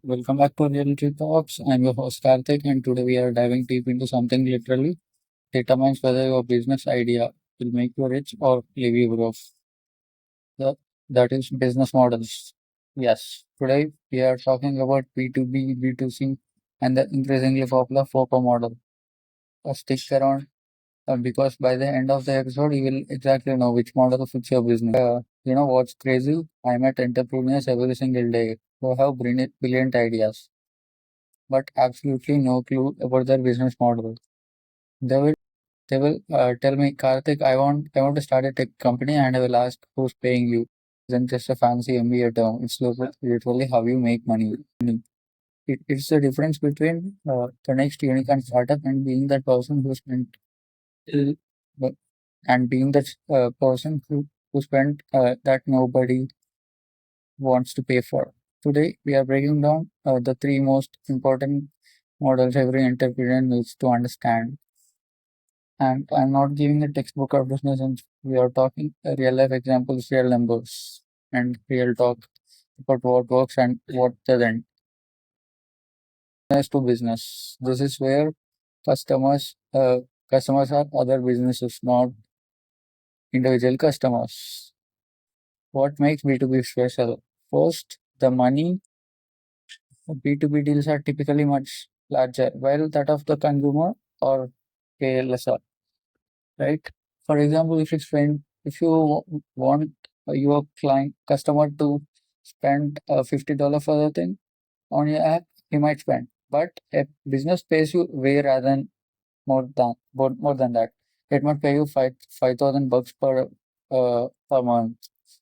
Welcome back to Reality Talks. I'm your host Karthik, and today we are diving deep into something literally determines whether your business idea will make you rich or leave you broke. The, that is business models. Yes, today we are talking about B2B, B2C, and the increasingly popular FOCO model. Stick around because by the end of the episode, you will exactly know which model fits your business. You know what's crazy? I met entrepreneurs every single day who have brilliant ideas but absolutely no clue about their business model. They will tell me, Karthik, I want to start a tech company, and I will ask who's paying you. Isn't just a fancy MBA term. It's literally how you make money. It's the difference between the next unicorn startup and being that person who spent uh, and being that person who spent that nobody wants to pay for. Today, we are breaking down the three most important models every entrepreneur needs to understand. And I'm not giving a textbook of business, and we are talking real life examples, real numbers, and real talk about what works and what doesn't. Business to business. This is where customers, uh, customers are other businesses, not individual customers. What makes B2B special? First, the money. B2B deals are typically much larger, while that of the consumer or pay lesser, right? For example, if you want your client customer to spend $50 for the thing on your app, he might spend. But a business pays you way rather than more than that. It might pay you $5,000 per month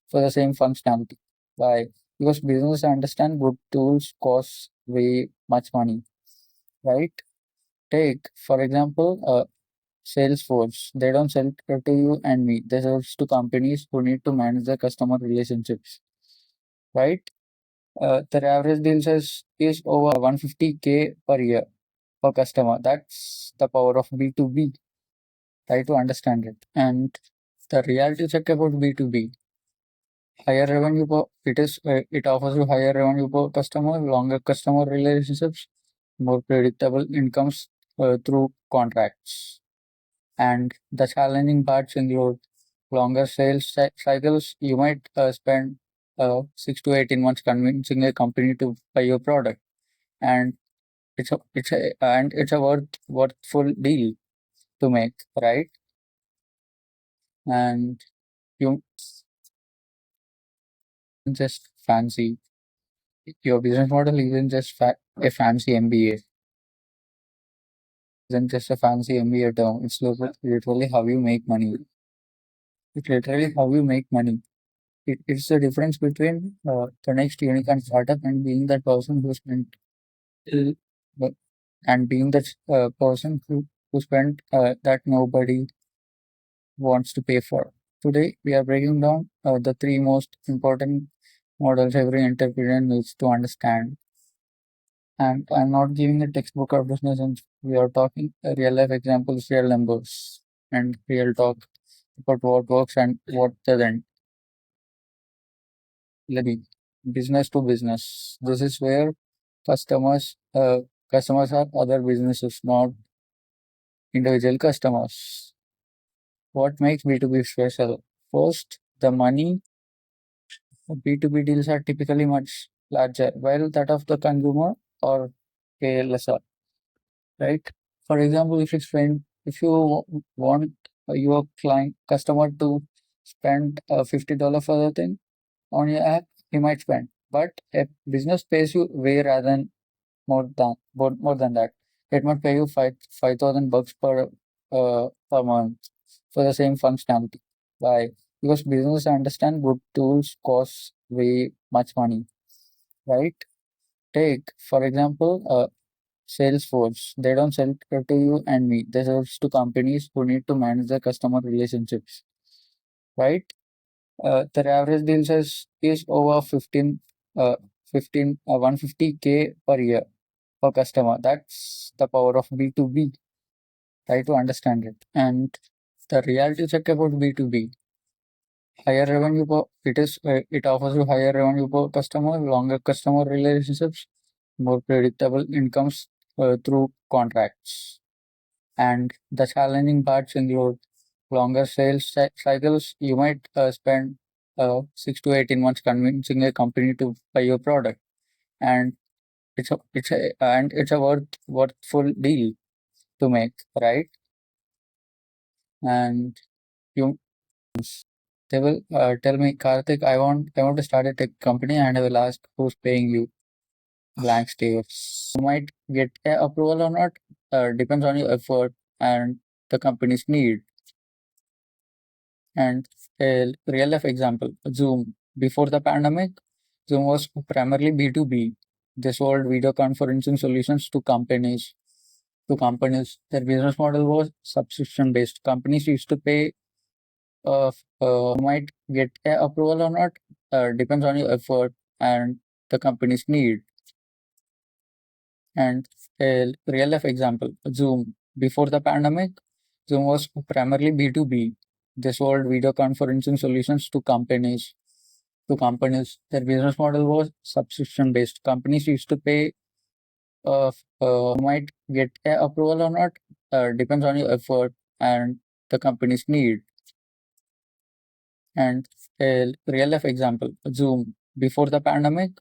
for the same functionality. Why? Because business understand good tools cost way much money, right? Take for example, Salesforce. They don't sell to you and me. They sell to companies who need to manage their customer relationships, right? Their average deal size is over 150K per year per customer. That's the power of B2B. Try to understand it. And the reality check about B2B. Higher revenue per it offers you higher revenue per customer, longer customer relationships, more predictable incomes through contracts. And the challenging parts include longer cycles. You might spend 6 to 18 months convincing a company to buy your product, and it's a worthful deal to make, right? And you just fancy your business model isn't just a fancy MBA. Isn't just a fancy MBA term. It's literally how you make money. It's literally how you make money. It's the difference between the next unicorn startup and being that person who spent uh, and being that person who spent that nobody wants to pay for. Today, we are breaking down the three most important models every entrepreneur needs to understand. And I'm not giving a textbook of business, and we are talking real life examples, real numbers, and real talk about what works and what doesn't. Business to business. This is where customers customers are other businesses, not individual customers. What makes B2B special? First, the money. B2B deals are typically much larger, while that of the consumer or pay lesser, right? For example, if you want your client customer to spend $50 for the thing on your app, he might spend. But a business pays you way rather than more than that. It might pay you $5,000 per month for the same functionality. Why? Because business understand good tools cost way much money, right? Take for example, Salesforce. They don't sell to you and me. They sell to companies who need to manage their customer relationships, right? Their average deal size is over 150K per year per customer. That's the power of B2B. Try to understand it. And the reality check about B2B. Higher revenue per it offers you higher revenue per customer, longer customer relationships, more predictable incomes through contracts. And the challenging parts include longer sales cycles. You might spend 6 to 18 months convincing a company to buy your product, and it's a worthful deal to make, right? And you they will tell me, Karthik, I want to start a tech company, and I will ask who's paying you. Blank stares. You might get a approval or not. Depends on your effort and the company's need. And a real life example, Zoom. Before the pandemic, Zoom was primarily B2B. They sold video conferencing solutions to companies. Their business model was subscription based. Companies used to pay you might get a approval or not. Depends on your effort and the company's need. And a real life example, Zoom. Before the pandemic, Zoom was primarily B2B. They sold video conferencing solutions to companies. Their business model was subscription based. Companies used to pay you might get a approval or not. Depends on your effort and the company's need. And a real life example, Zoom. Before the pandemic,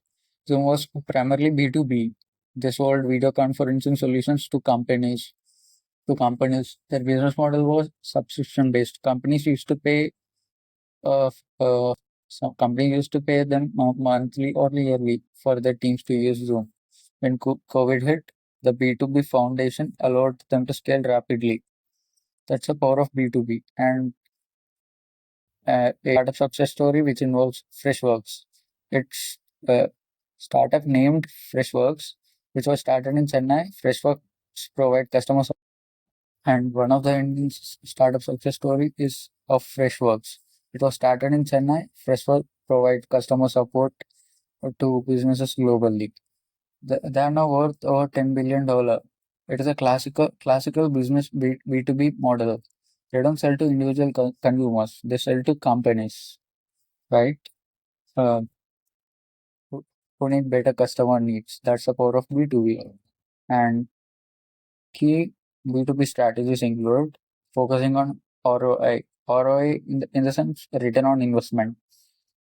Zoom was primarily B2B. They sold video conferencing solutions to companies. Their business model was subscription based. Companies used to pay uh, uh, some companies used to pay them monthly or yearly for their teams to use Zoom. When COVID hit, the B2B foundation allowed them to scale rapidly. That's the power of B2B. And a startup success story which involves Freshworks. It's a startup named Freshworks, which was started in Chennai. Freshworks provide customer support, and one of the Indian startup success story is of Freshworks. It was started in Chennai. Freshworks provide customer support to businesses globally. They are now worth over $10 billion. It is a classical business B2B model. They don't sell to individual consumers. They sell to companies, right? Uh, who who need better customer needs. That's the power of B2B. And key B2B strategies include focusing on ROI. ROI in the sense return on investment.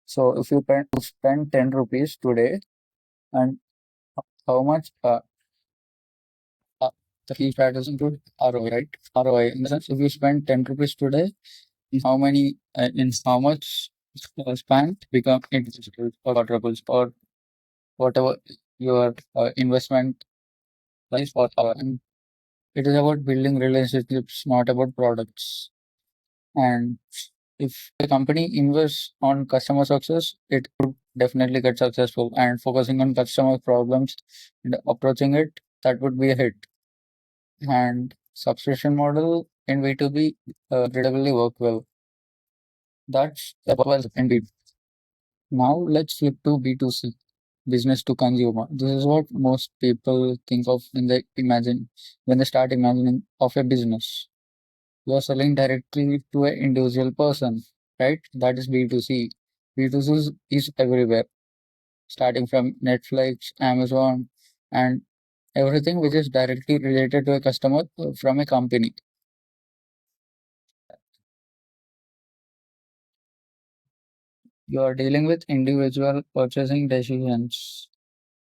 So if you spend 10 rupees today, and how much uh, the key strategies include ROI, right? ROI in the sense if you spend 10 rupees today, in how much span become individuals or quadruples or whatever your investment price or and it is about building relationships, not about products. And if a company invests on customer success, it could definitely get successful. And focusing on customer problems and approaching it, that would be a hit. And subscription model in B2B incredibly work well. That's well in B2B. Now let's flip to B2C, business to consumer. This is what most people think of when they start imagining of a business. You are selling directly to an individual person, right? That is B2C. B2C is everywhere, starting from Netflix, Amazon, and everything which is directly related to a customer from a company. You are dealing with individual purchasing decisions,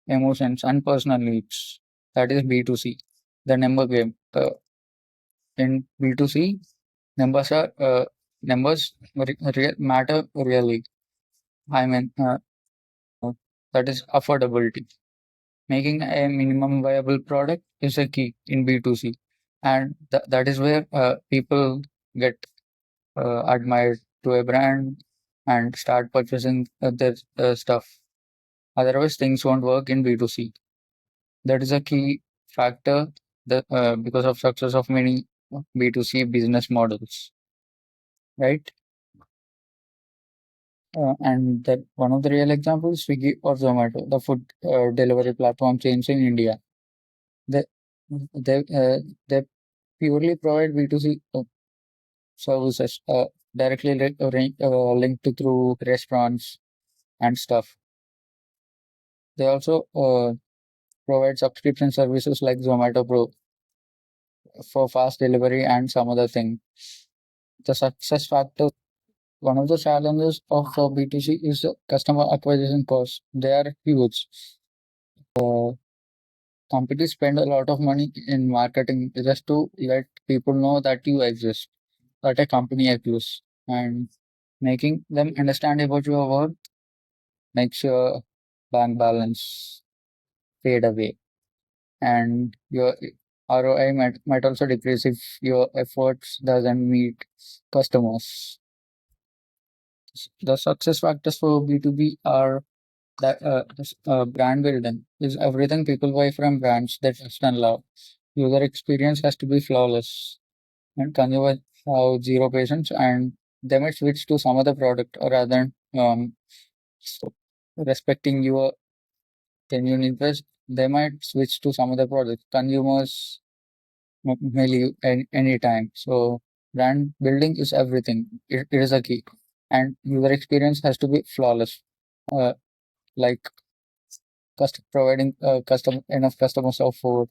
emotions, and personal needs. That is B2C. The number game. In B2C, numbers matter really. I mean, that is affordability. Making a minimum viable product is a key in B2C, and that is where people get admired to a brand and start purchasing their stuff. Otherwise, things won't work in B2C. That is a key factor because of success of many B2C business models, right? And that one of the real examples, Swiggy or Zomato, the food delivery platform chains in India. They they purely provide B2C services directly linked to through restaurants and stuff. They also provide subscription services like Zomato Pro for fast delivery and some other thing. The success factor, one of the challenges of B2C is the customer acquisition costs. They are huge. Uh, Companies spend a lot of money in marketing just to let people know that you exist, that a company exists, and making them understand about your work makes your bank balance fade away, and your ROI might also decrease if your efforts doesn't meet customers. The success factors for B2B are that brand building is everything people buy from brands they trust and love. User experience has to be flawless, and consumers have zero patience, and they might switch to some other product rather than so respecting your genuine interest. They might switch to some other product. Consumers may leave any time. So brand building is everything. It is a key, and user experience has to be flawless. Uh, like providing enough customer support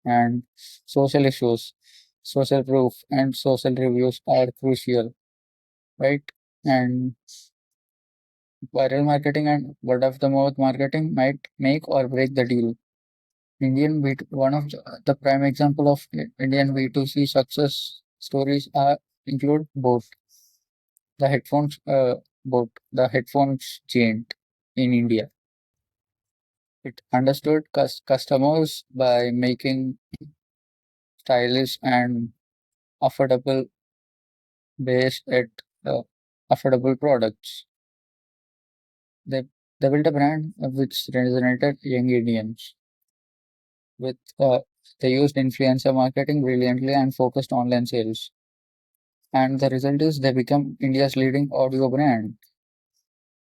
and social issues, social proof, and social reviews are crucial, right? And viral marketing and word of the mouth marketing might make or break the deal. One of the prime example of Indian B2C success stories are include the headphones, both the headphones giant in India. It understood customers by making stylish and affordable based at uh, affordable products. They they built a brand which resonated young Indians with they used influencer marketing brilliantly and focused online sales. And the result is they become India's leading audio brand.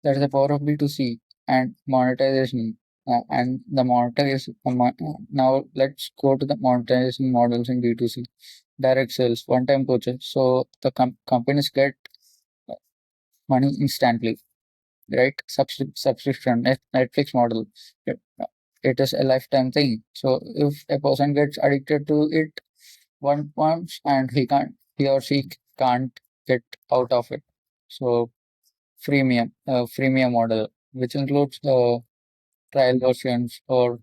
That is the power of B2C and monetization. And the monetization now let's go to the monetization models in B2C. Direct sales, one-time purchase. So the companies get money instantly, right? Subscription, Netflix model. It, it is a lifetime thing. So if a person gets addicted to it once and he or she can't get out of it. So freemium model, which includes trial versions or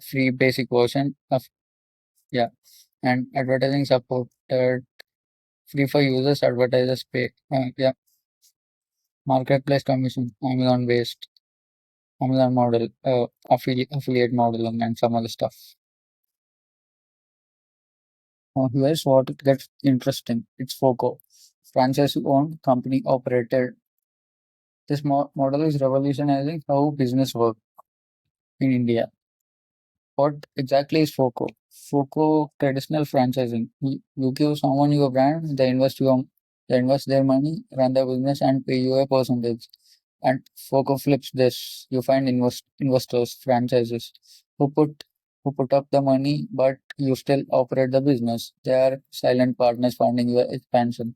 free basic version of yeah, and advertising support. Free for users, advertisers pay. Yeah, marketplace commission, Amazon model, affiliate model, and some other stuff. Here's what it gets interesting. It's FOCO, franchise owned, company operated. This model is revolutionizing how business works in India. What exactly is FOCO? FOCO traditional franchising. You give someone your brand, they invest their money, run the business, and pay you a percentage. And FOCO flips this. You find investors, franchises, who put who put up the money, but you still operate the business. They are silent partners funding your expansion.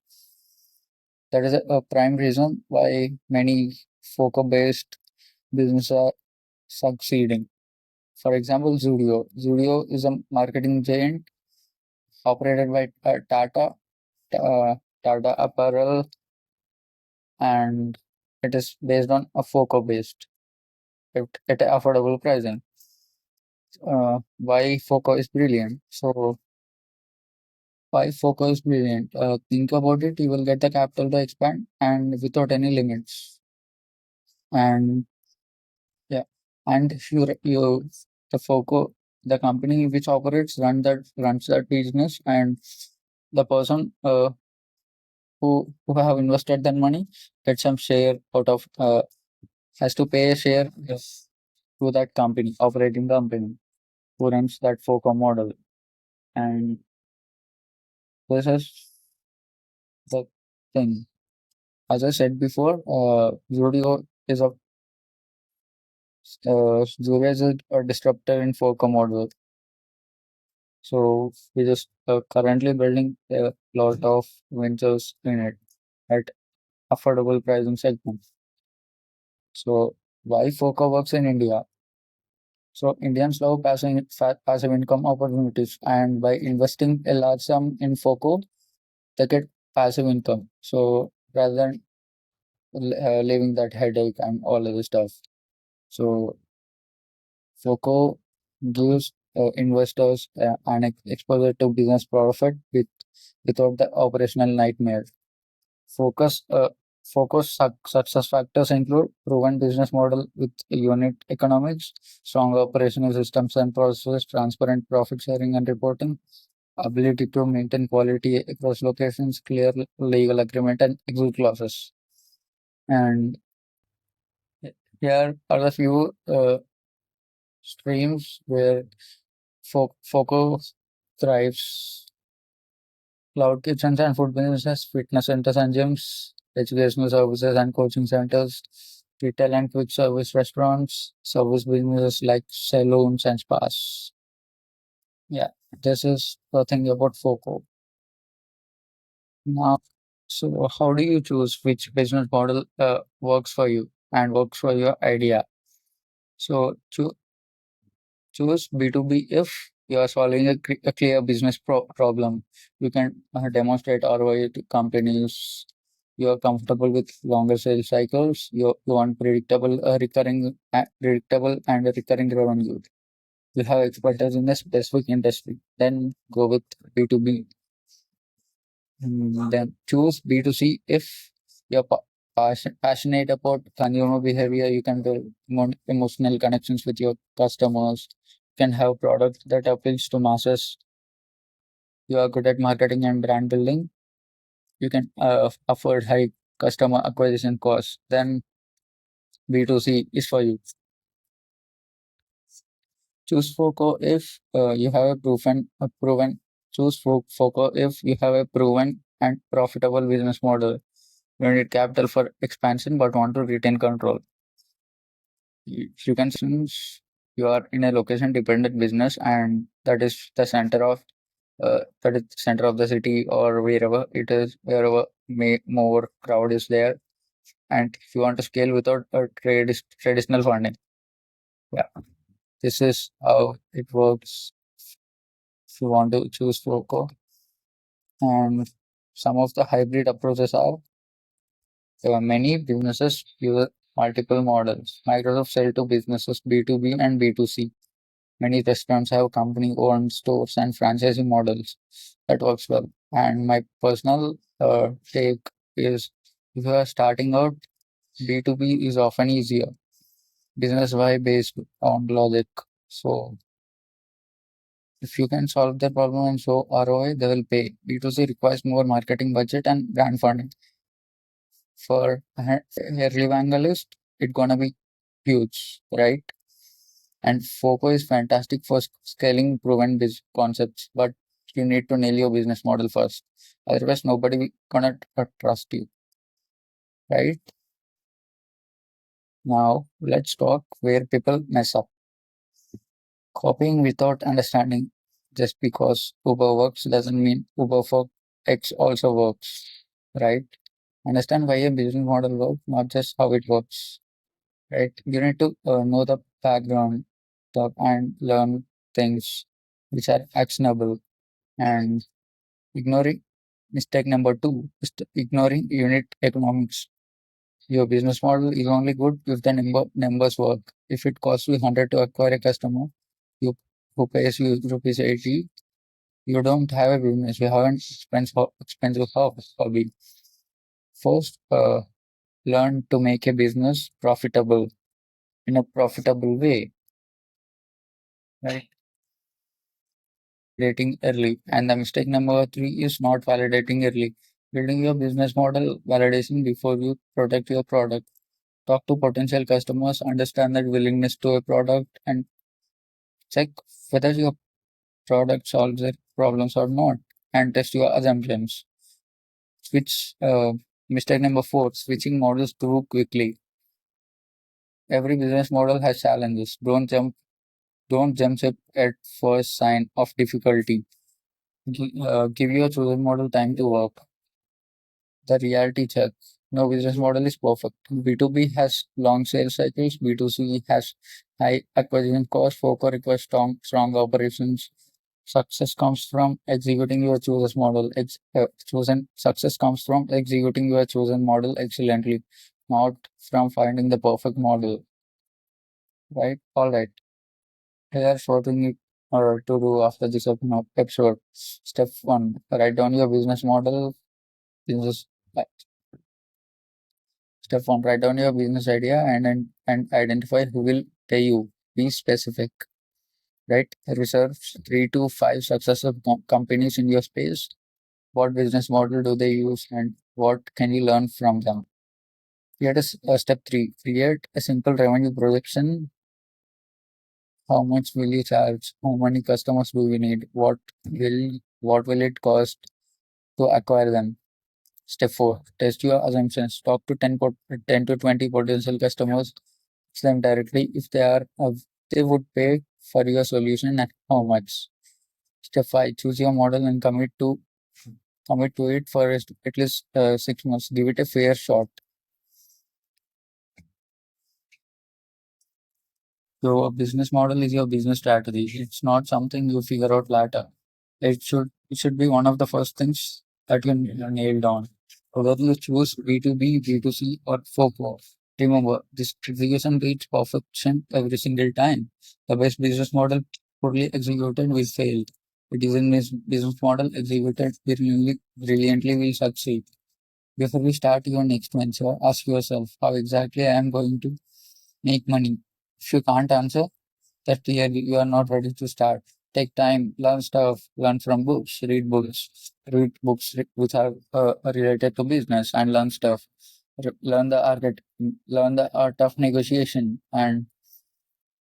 That is a prime reason why many FOCO-based businesses are succeeding. For example, Zudio. Zudio is a marketing giant operated by uh, Tata Apparel, and it is based on a FOCO based at affordable pricing. Why FOCO is brilliant? So, why FOCO is brilliant? Think about it. You will get the capital to expand and without any limits. And yeah, and if you the FOCO, the company which operates runs that business, and the person who have invested that money get some share out of has to pay a share to that company, operating company who runs that FOCO model. And this is the thing. As I said before, Zudio is a disruptor in FOCO model. So we just currently building a lot of ventures in it at affordable pricing segment. So why FOCO works in India? So Indians love passive income opportunities, and by investing a large sum in FOCO, they get passive income. So rather than leaving that headache and all other stuff, so FOCO gives investors an exposure to business profit without the operational nightmare. Focus success factors include proven business model with unit economics, strong operational systems and processes, transparent profit sharing and reporting, ability to maintain quality across locations, clear legal agreement and exit clauses. And here are the few streams where FOCO thrives: cloud kitchens and food businesses, fitness centers and gyms, educational services and coaching centers, retail and quick service restaurants, service businesses like salons and spas. Yeah, this is the thing about FOCO. Now, so how do you choose which business model works for you and works for your idea? So choose B2B if you are solving a clear business problem. You can demonstrate ROI to companies. You are comfortable with longer sales cycles. You want predictable and recurring revenue. You have expertise in a specific industry. Then go with B2B. Then choose B2C if you're passionate about consumer behavior. You can build emotional connections with your customers. You can have products that appeals to masses. You are good at marketing and brand building. You can afford high customer acquisition costs. Then B2C is for you. Choose FOCO if you have a proven. Choose FOCO if you have a proven and profitable business model. You need capital for expansion but want to retain control. You can since you are in a location dependent business and that is the center of the city or wherever it is, wherever more crowd is there, and if you want to scale without a traditional funding. Yeah, this is how it works if you want to choose FOCO. And some of the hybrid approaches are many businesses use multiple models. Microsoft sell to businesses B2B and B2C. Many restaurants have company-owned stores and franchising models that works well. And my personal take is if you are starting out, B2B is often easier. Business why based on logic. So if you can solve their problem and show ROI, they will pay. B2C requires more marketing budget and brand funding. For early evangelist, it's gonna be huge, right? And FOCO is fantastic for scaling proven concepts, but you need to nail your business model first. Otherwise, nobody gonna trust you, right? Now, let's talk where people mess up. Copying without understanding. Just because Uber works doesn't mean Uber for X also works, right? Understand why a business model works, not just how it works, right? You need to know the background and learn things which are actionable. And ignoring mistake number two is ignoring unit economics. Your business model is only good if the numbers work. If it costs you 100 to acquire a customer, you who pays you rupees 80, you don't have a business. You haven't expensive hobby. First, learn to make a business profitable in a profitable way, right? Validating early. And the mistake number three is not validating early. Building your business model validation before you protect your product. Talk to potential customers, understand their willingness to a product, and check whether your product solves their problems or not, and test your assumptions. Switch mistake number four, switching models too quickly. Every business model has challenges. Don't jump ship at first sign of difficulty. Give your chosen model time to work. The reality check. No business model is perfect. B2B has long sales cycles. B2C has high acquisition cost. FOCO requires strong operations. Success comes from executing your chosen success comes from executing your chosen model excellently, not from finding the perfect model. Right? All right. Here's what we need to do after this episode. Step one: write down your business model. Business. Step one: write down your business idea and identify who will pay you. Be specific. Right? Research 3 to 5 successful companies in your space. What business model do they use and what can you learn from them? Step three: create a simple revenue projection. How much will you charge? How many customers do we need? What will it cost to acquire them? Step four: test your assumptions. Talk to 10 to 20 potential customers. Ask them directly if they would pay for your solution and how much. Step five: choose your model and commit to it for at least 6 months. Give it a fair shot. Your business model is your business strategy. It's not something you figure out later. It should be one of the first things that you nail down. Whether you choose B2B, B2C, or FOCO, remember this distribution beats perfection every single time. The best business model poorly executed will fail. It is in this business model executed brilliantly will succeed. Before we start your next venture, ask yourself how exactly I am going to make money. If you can't answer, that clearly you are not ready to start. Take time, learn stuff, learn from books, read books which are related to business, and learn stuff. Learn the art of negotiation, and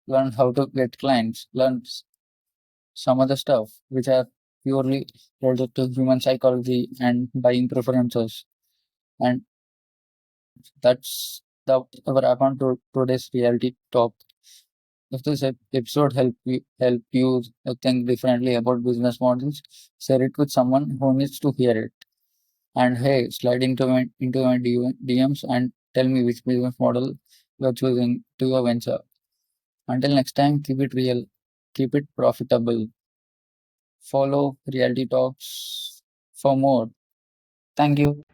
learn how to get clients. Learn some other stuff which are purely related to human psychology and buying preferences. And that's the wrap on to today's reality talk. If this episode help you think differently about business models, share it with someone who needs to hear it. And hey, slide into my DMs and tell me which business model you're choosing to your venture. Until next time, keep it real, keep it profitable. Follow Reality Talks for more. Thank you.